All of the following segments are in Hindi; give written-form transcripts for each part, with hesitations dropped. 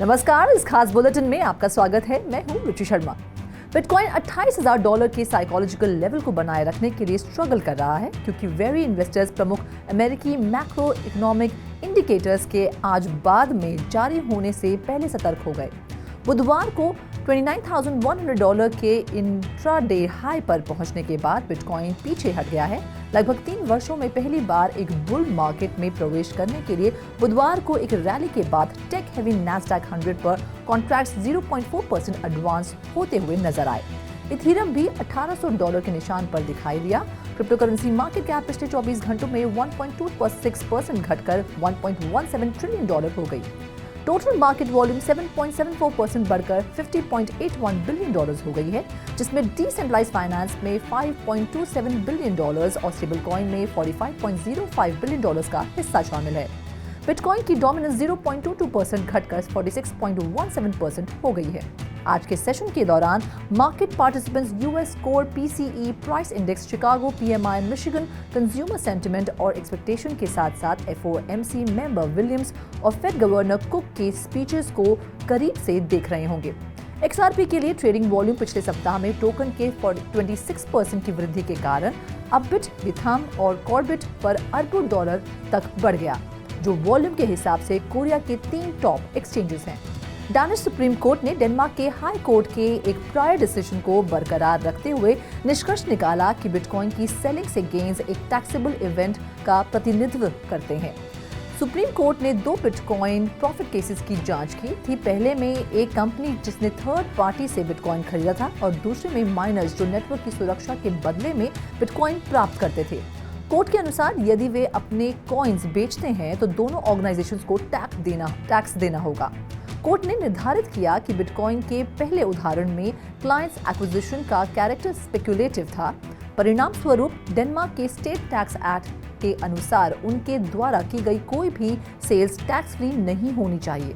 नमस्कार, इस खास बुलेटिन में आपका स्वागत है। मैं हूं रुचि शर्मा। बिटकॉइन $28,000 के साइकोलॉजिकल लेवल को बनाए रखने के लिए स्ट्रगल कर रहा है क्योंकि वेरी इन्वेस्टर्स प्रमुख अमेरिकी मैक्रो इकोनॉमिक इंडिकेटर्स के आज बाद में जारी होने से पहले सतर्क हो गए। बुधवार को $29,100 के इंट्राडे हाई पर पहुंचने के बाद बिटकॉइन पीछे हट गया है। लगभग 3 वर्षों में पहली बार एक बुल मार्केट में प्रवेश करने के लिए बुधवार को एक रैली के बाद टेक हेवी नैस्डैक 100 पर कॉन्ट्रैक्ट्स 0.4% एडवांस होते हुए नजर आए। इथेरियम भी $1,800 के निशान पर दिखाई दिया। क्रिप्टो करेंसी मार्केट कैप पिछले 24 घंटों में 1.26% घटकर $1.17 ट्रिलियन हो गई। टोटल मार्केट वॉल्यूम 7.74% बढ़कर $50.81 बिलियन हो गई है, जिसमें डिसेंट्रलाइज्ड फाइनेंस में $5.27 बिलियन और स्टेबल कॉइन में $45.05 बिलियन का हिस्सा शामिल है। बिटकॉइन की डोमिनेंस 0.22% घटकर 46.17% हो गई है। आज के सेशन के दौरान market participants US core PCE price index, Chicago PMI, Michigan consumer sentiment और एक्सपेक्टेशन के साथ साथ एफओएमसी मेंबर विलियम्स और फेड गवर्नर कुक के स्पीचेस को करीब से देख रहे होंगे। एक्सआरपी के लिए ट्रेडिंग वॉल्यूम पिछले सप्ताह में टोकन के 26% की वृद्धि के कारण अपबिट, बिथाम और कॉर्बिट पर अरबों डॉलर तक बढ़ गया, जो वॉल्यूम के हिसाब से कोरिया के 3 टॉप एक्सचेंजेस हैं। डानिश सुप्रीम कोर्ट ने डेनमार्क के हाई कोर्ट के एक प्रायर डिसीजन को बरकरार रखते हुए निष्कर्ष निकाला कि बिटकॉइन की सेलिंग से गेन्स एक टैक्सेबल इवेंट का प्रतिनिधित्व करते हैं। सुप्रीम कोर्ट ने 2 बिटकॉइन प्रॉफिट केसेस की जांच की थी। पहले में एक कंपनी जिसने थर्ड पार्टी से बिटकॉइन खरीदा था और दूसरे में माइनर्स जो नेटवर्क की सुरक्षा के बदले में बिटकॉइन प्राप्त करते थे। कोर्ट के अनुसार यदि वे अपने कॉइन्स बेचते हैं तो दोनों ऑर्गेनाइजेशंस को टैक्स देना होगा। कोर्ट ने निर्धारित किया कि बिटकॉइन के पहले उदाहरण में क्लाइंट्स एक्विजिशन का कैरेक्टर स्पेक्युलेटिव था। परिणाम स्वरूप डेनमार्क के स्टेट टैक्स एक्ट के अनुसार उनके द्वारा की गई कोई भी सेल्स टैक्स फ्री नहीं होनी चाहिए।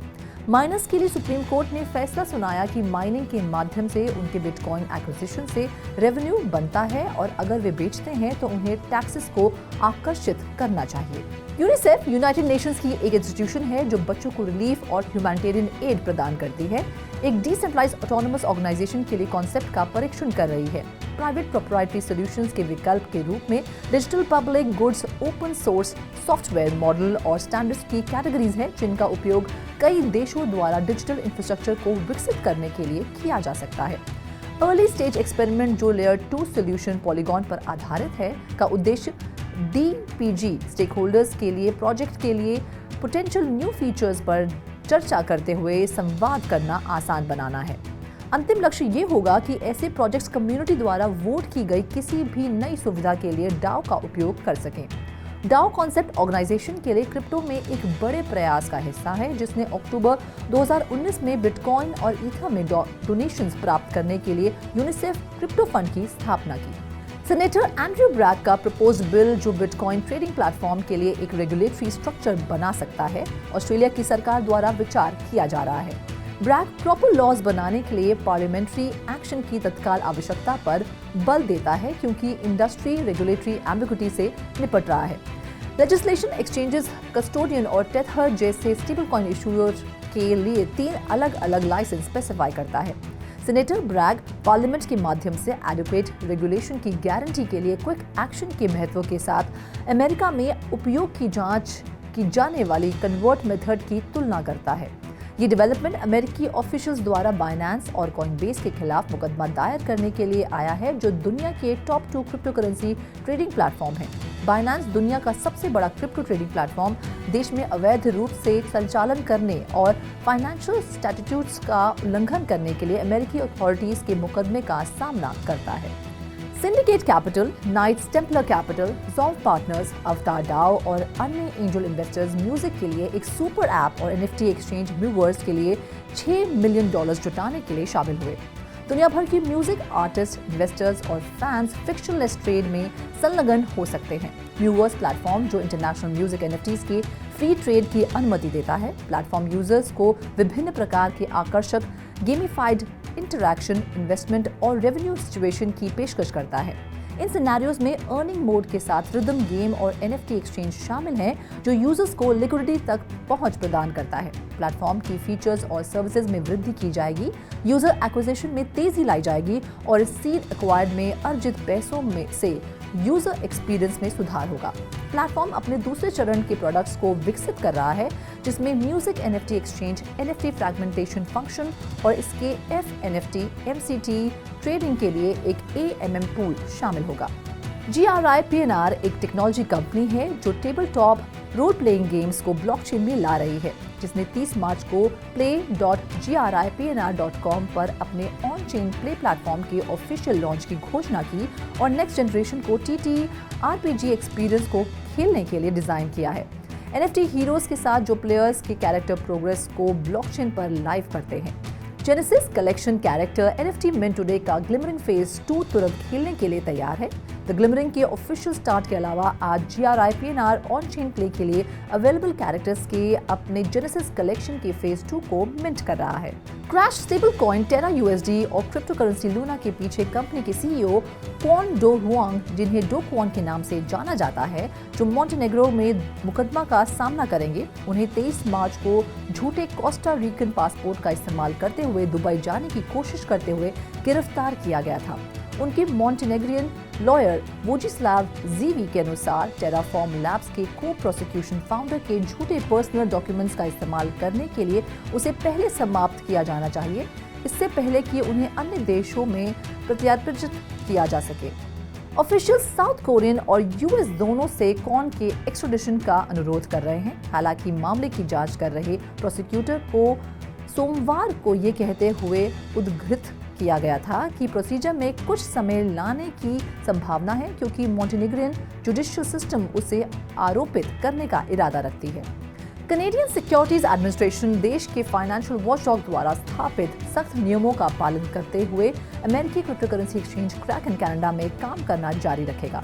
माइनर्स के लिए सुप्रीम कोर्ट ने फैसला सुनाया कि माइनिंग के माध्यम से उनके बिटकॉइन एक्विजिशन से रेवेन्यू बनता है और अगर वे बेचते हैं तो उन्हें टैक्सेस को आकर्षित करना चाहिए। यूनिसेफ यूनाइटेड नेशंस की एक इंस्टीट्यूशन है जो बच्चों को रिलीफ और ह्यूमैनिटेरियन एड प्रदान करती है। एक डिसेंट्रलाइज्ड ऑटोनोमस ऑर्गेनाइजेशन के लिए कॉन्सेप्ट का परीक्षण कर रही है। प्राइवेट प्रोप्राइटरी सॉल्यूशंस के विकल्प के रूप में digital public goods, open source software model और स्टैंडर्ड्स की कैटेगरीज हैं जिनका उपयोग कई देशों द्वारा डिजिटल इंफ्रास्ट्रक्चर को विकसित करने के लिए किया जा सकता है। अर्ली स्टेज एक्सपेरिमेंट जो लेयर 2 सॉल्यूशन पॉलीगॉन पर आधारित है का उद्देश्य डीपीजी स्टेकहोल्डर्स के लिए प्रोजेक्ट के लिए पोटेंशियल न्यू फीचर्स पर चर्चा करते हुए संवाद करना आसान बनाना है। अंतिम लक्ष्य ये होगा कि ऐसे प्रोजेक्ट्स कम्युनिटी द्वारा वोट की गई किसी भी नई सुविधा के लिए डाओ का उपयोग कर सकें। डाओ कॉन्सेप्ट ऑर्गेनाइजेशन के लिए क्रिप्टो में एक बड़े प्रयास का हिस्सा है जिसने अक्टूबर 2019 में बिटकॉइन और ईथर में डोनेशंस प्राप्त करने के लिए यूनिसेफ क्रिप्टो फंड की स्थापना की। सेनेटर एंड्रयू ब्रैग का प्रपोज्ड बिल जो बिटकॉइन ट्रेडिंग प्लेटफॉर्म के लिए एक रेगुलेटरी स्ट्रक्चर बना सकता है, ऑस्ट्रेलिया की सरकार द्वारा विचार किया जा रहा है। ब्रैग प्रॉपर लॉज बनाने के लिए पार्लियामेंट्री एक्शन की तत्काल आवश्यकता पर बल देता है क्योंकि इंडस्ट्री रेगुलेटरी एम्बिग्युइटी से निपट रहा है। लेजिस्लेशन एक्सचेंजेस, कस्टोडियन और टेथर जैसे स्टेबल कॉइन इशूअर के लिए 3 अलग-अलग लाइसेंस स्पेसिफाई करता है। सेनेटर ब्रैग पार्लियामेंट के माध्यम से एडिक्वेट रेगुलेशन की गारंटी के लिए क्विक एक्शन के महत्व के साथ अमेरिका में उपयोग की जाने वाली कन्वर्ट मेथड की तुलना करता है। ये डेवलपमेंट अमेरिकी ऑफिशियल्स द्वारा बाइनेंस और कॉइनबेस के खिलाफ मुकदमा दायर करने के लिए आया है, जो दुनिया के top 2 crypto currency trading platform है। बाइनेंस दुनिया का सबसे बड़ा क्रिप्टो ट्रेडिंग प्लेटफॉर्म देश में अवैध रूप से संचालन करने और फाइनेंशियल स्टैट्यूट्स का उल्लंघन करने के लिए अमेरिकी अथॉरिटीज के मुकदमे का सामना करता है। Syndicate capital, Knights Templar capital, ज़ॉल्व पार्टनर्स, अवतार डाओ और अन्य एंजल इन्वेस्टर्स म्यूजिक के लिए एक सुपर ऐप और एनएफटी एक्सचेंज म्यूवर्स के लिए $6 मिलियन जुटाने के लिए शामिल हुए। दुनिया भर की म्यूजिक आर्टिस्ट, इन्वेस्टर्स और फैंस फ्रिक्शनलेस ट्रेड में संलग्न हो सकते हैं। म्यूवर्स प्लेटफॉर्म जो इंटरनेशनल म्यूजिक एनएफटीज के फ्री ट्रेड की अनुमति देता है। प्लेटफॉर्म यूजर्स को विभिन्न प्रकार के आकर्षक गेमिफाइड इंटरैक्शन, इन्वेस्टमेंट और रेवेन्यू सिचुएशन की पेशकश करता है। इन सिनेरियोज में अर्निंग मोड के साथ रिदम गेम और NFT एक्सचेंज शामिल हैं, जो यूजर्स को लिक्विडिटी तक पहुंच प्रदान करता है। प्लेटफॉर्म की फीचर्स और सर्विसेज में वृद्धि की जाएगी, यूजर एक्विजिशन में तेजी लाई जाएगी और सीड एक्वायर्ड में अर्जित पैसों में से यूजर एक्सपीरियंस में सुधार होगा। प्लेटफॉर्म अपने दूसरे चरण के प्रोडक्ट्स को विकसित कर रहा है, जिसमें music NFT exchange, NFT fragmentation function और इसके NFT MCT ट्रेडिंग के लिए एक AMM पूल शामिल होगा। GRI PNR एक टेक्नोलॉजी कंपनी है जो table top role playing games को ब्लॉकचेन में ला रही है, जिसने 30 मार्च को play.gripnr.com पर अपने ऑन चेन प्ले प्लेटफॉर्म के ऑफिशियल लॉन्च की घोषणा की और नेक्स्ट जनरेशन को TTRPG एक्सपीरियंस को खेलने के लिए डिजाइन किया है। NFT हीरोज के साथ जो प्लेयर्स के कैरेक्टर प्रोग्रेस को ब्लॉकचेन पर लाइव करते हैं। Genesis collection character NFT mint today का ग्लिमरिंग फेज 2 तुरंत खेलने के लिए तैयार है। द ग्लिमरिंग के ऑफिशियल स्टार्ट के अलावा आज GRI PNR on chain play के लिए अवेलेबल कैरेक्टर्स के अपने जेनेसिस कलेक्शन के फेज 2 को मिंट कर रहा है। क्रैश स्टेबल कॉइन टेरा USD और क्रिप्टो करेंसी लूना के पीछे कंपनी के CEO क्वान डो हुआंग, जिन्हें डो क्वान के नाम से जाना जाता है, जो मोंटेनेग्रो में मुकदमा का सामना करेंगे, उन्हें 23 मार्च को झूठे कोस्टा रिकन पासपोर्ट का इस्तेमाल करते हुए दुबई जाने की कोशिश करते हुए गिरफ्तार किया गया था। उनके मॉन्टेनेग्रियन लॉयर वोजिस्लाव ज़ीवी के अनुसार टेराफॉर्म लैब्स के को प्रोसिक्यूशन फाउंडर के झूठे पर्सनल डॉक्यूमेंट्स का इस्तेमाल करने के लिए उसे पहले समाप्त किया जाना चाहिए, इससे पहले कि उन्हें अन्य देशों में प्रत्यार्पित किया जा सके। ऑफिशियल साउथ कोरियन और US दोनों से कॉन के एक्स्ट्राडिशन का अनुरोध कर रहे हैं। हालांकि मामले की जांच कर रहे प्रोसिक्यूटर को सोमवार को ये कहते हुए उद्धृत किया गया था कि प्रोसीजर में कुछ समय लाने की संभावना है, क्योंकि मॉन्टेनेग्रियन जुडिशियल सिस्टम उसे आरोपित करने का इरादा रखती है। कनेडियन सिक्योरिटीज एडमिनिस्ट्रेशन देश के फाइनेंशियल वॉचडॉग द्वारा स्थापित सख्त नियमों का पालन करते हुए अमेरिकी crypto currency exchange Kraken Canada में काम करना जारी रखेगा।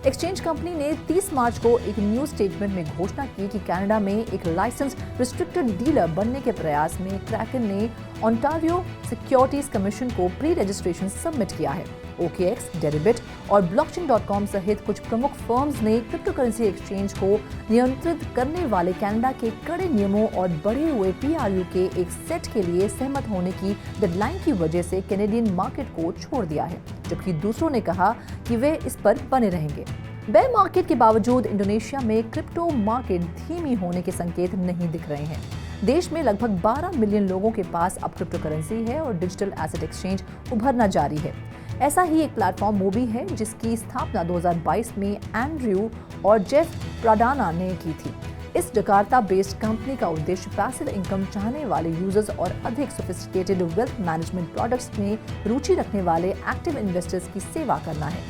एक्सचेंज कंपनी ने 30 मार्च को एक न्यूज स्टेटमेंट में घोषणा की कि कनाडा में एक लाइसेंस रिस्ट्रिक्टेड डीलर बनने के प्रयास में क्रैकन ने ओंटारियो सिक्योरिटीज कमीशन को प्री रजिस्ट्रेशन सबमिट किया है। OKX, डेरिबिट और blockchain.com सहित कुछ प्रमुख फर्म्स ने क्रिप्टो करेंसी एक्सचेंज को नियंत्रित करने वाले कनाडा के कड़े नियमों और बढ़े हुए PRU के एक सेट के लिए सहमत होने की डेडलाइन की वजह से कैनेडियन मार्केट को छोड़ दिया है, जबकि दूसरों ने कहा कि वे इस पर बने रहेंगे। बेयर मार्केट के बावजूद इंडोनेशिया में क्रिप्टो मार्केट धीमी होने के संकेत नहीं दिख रहे हैं। देश में लगभग 12 मिलियन लोगों के पास अब क्रिप्टो करेंसी है और डिजिटल एसेट एक्सचेंज उभरना जारी है। ऐसा ही एक प्लेटफॉर्म मोबी है, जिसकी स्थापना 2022 में एंड्रयू और जेफ प्राडाना ने की थी। इस जकार्ता बेस्ड कंपनी का उद्देश्य पैसिव इनकम चाहने वाले यूजर्स और अधिक सोफिस्टिकेटेड वेल्थ मैनेजमेंट प्रोडक्ट्स में रुचि रखने वाले एक्टिव इन्वेस्टर्स की सेवा करना है।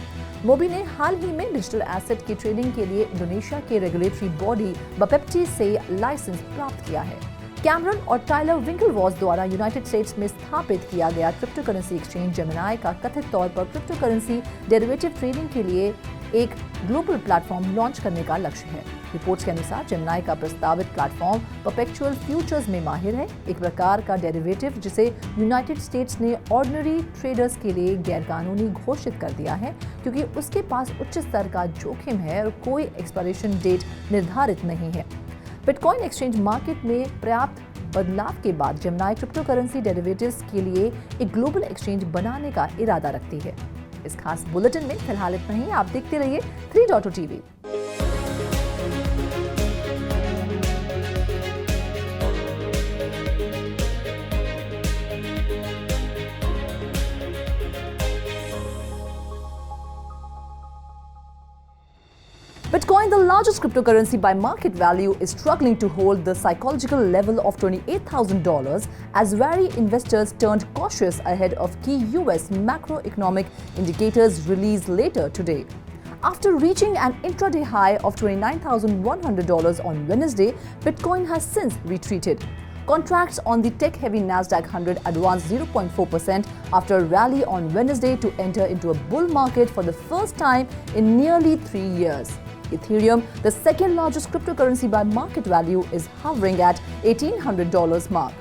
मोबी ने हाल ही में डिजिटल एसेट की ट्रेडिंग के लिए इंडोनेशिया के रेगुलेटरी बॉडी बपेप्टी से लाइसेंस प्राप्त किया है। कैमरन और टाइलर विंकलवॉस द्वारा यूनाइटेड स्टेट्स में स्थापित किया गया क्रिप्टो करेंसी एक्सचेंज जेमिनाई का कथित तौर पर क्रिप्टो करेंसी डेरिवेटिव ट्रेडिंग के लिए एक ग्लोबल प्लेटफॉर्म लॉन्च करने का लक्ष्य है। रिपोर्ट्स के अनुसार जेमिनाई का प्रस्तावित प्लेटफॉर्म परपेचुअल फ्यूचर्स में माहिर है, एक प्रकार का डेरिवेटिव जिसे यूनाइटेड स्टेट्स ने ऑर्डिनरी ट्रेडर्स के लिए गैरकानूनी घोषित कर दिया है, क्योंकि उसके पास उच्च स्तर का जोखिम है और कोई एक्सपायरेशन डेट निर्धारित नहीं है। बिटकॉइन एक्सचेंज मार्केट में पर्याप्त बदलाव के बाद जेमिनाई क्रिप्टो करेंसी डेरिवेटिव्स के लिए एक ग्लोबल एक्सचेंज बनाने का इरादा रखती है। इस खास बुलेटिन में फिलहाल इतना ही। आप देखते रहिए 3.0 TV। Bitcoin, the largest cryptocurrency by market value, is struggling to hold the psychological level of $28,000 as wary investors turned cautious ahead of key US macroeconomic indicators released later today. After reaching an intraday high of $29,100 on Wednesday, Bitcoin has since retreated. Contracts on the tech-heavy Nasdaq 100 advanced 0.4% after a rally on Wednesday to enter into a bull market for the first time in nearly 3 years. Ethereum, the second largest cryptocurrency by market value, is hovering at $1,800 mark.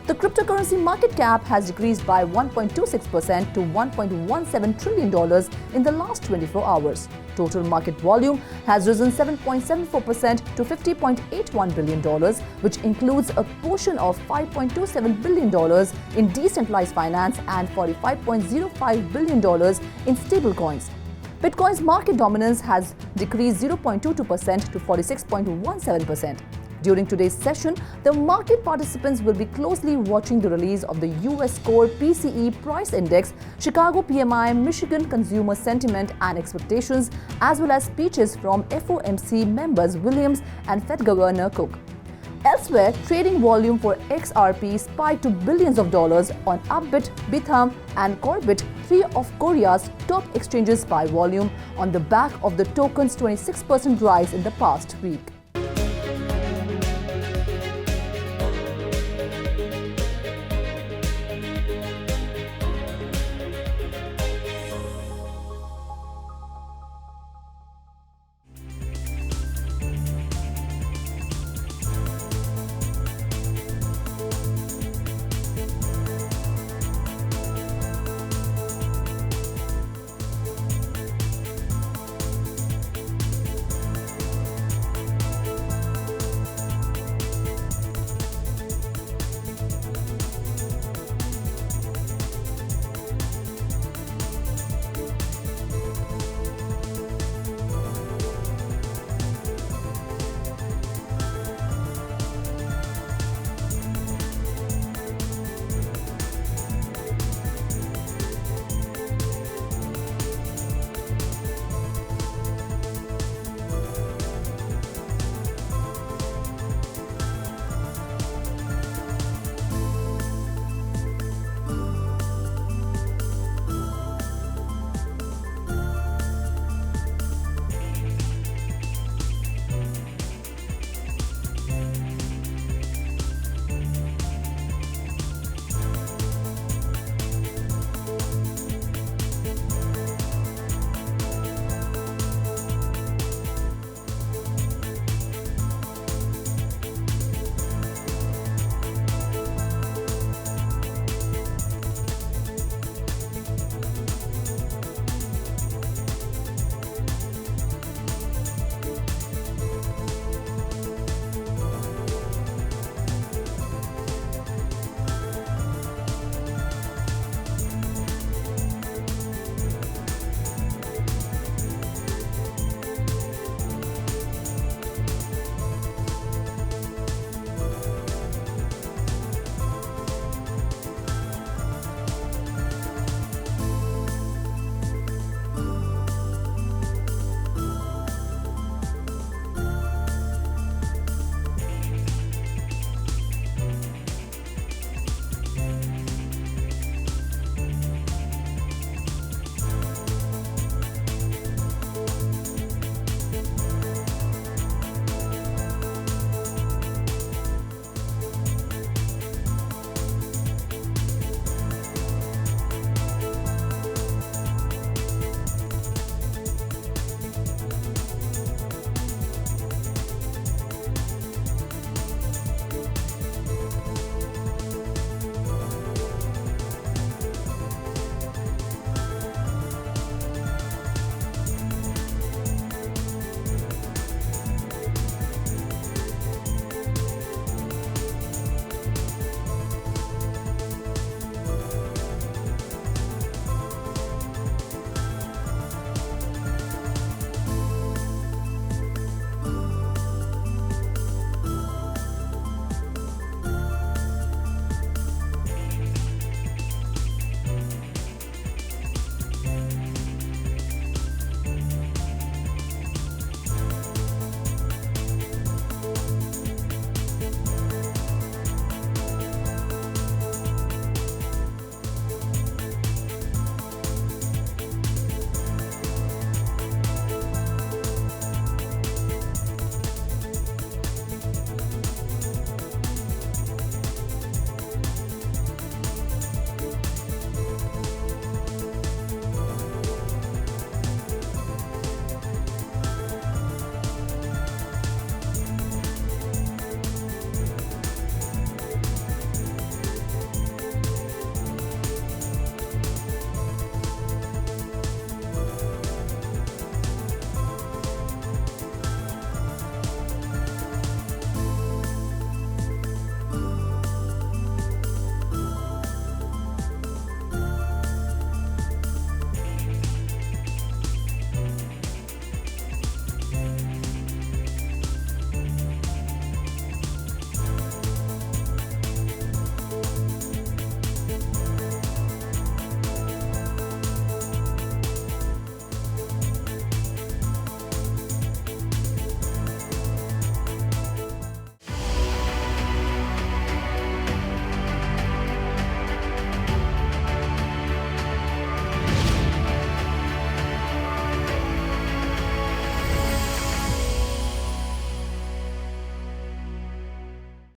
The cryptocurrency market cap has decreased by 1.26% to $1.17 trillion in the last 24 hours. Total market volume has risen 7.74% to $50.81 billion, which includes a portion of $5.27 billion in decentralized finance and $45.05 billion in stablecoins. Bitcoin's market dominance has decreased 0.22% to 46.17%. During today's session, the market participants will be closely watching the release of the US Core PCE Price Index, Chicago PMI, Michigan Consumer Sentiment and Expectations, as well as speeches from FOMC members Williams and Fed Governor Cook. Elsewhere, trading volume for XRP spiked to billions of dollars on Upbit, Bithumb and Korbit, three of Korea's top exchanges by volume, on the back of the token's 26% rise in the past week.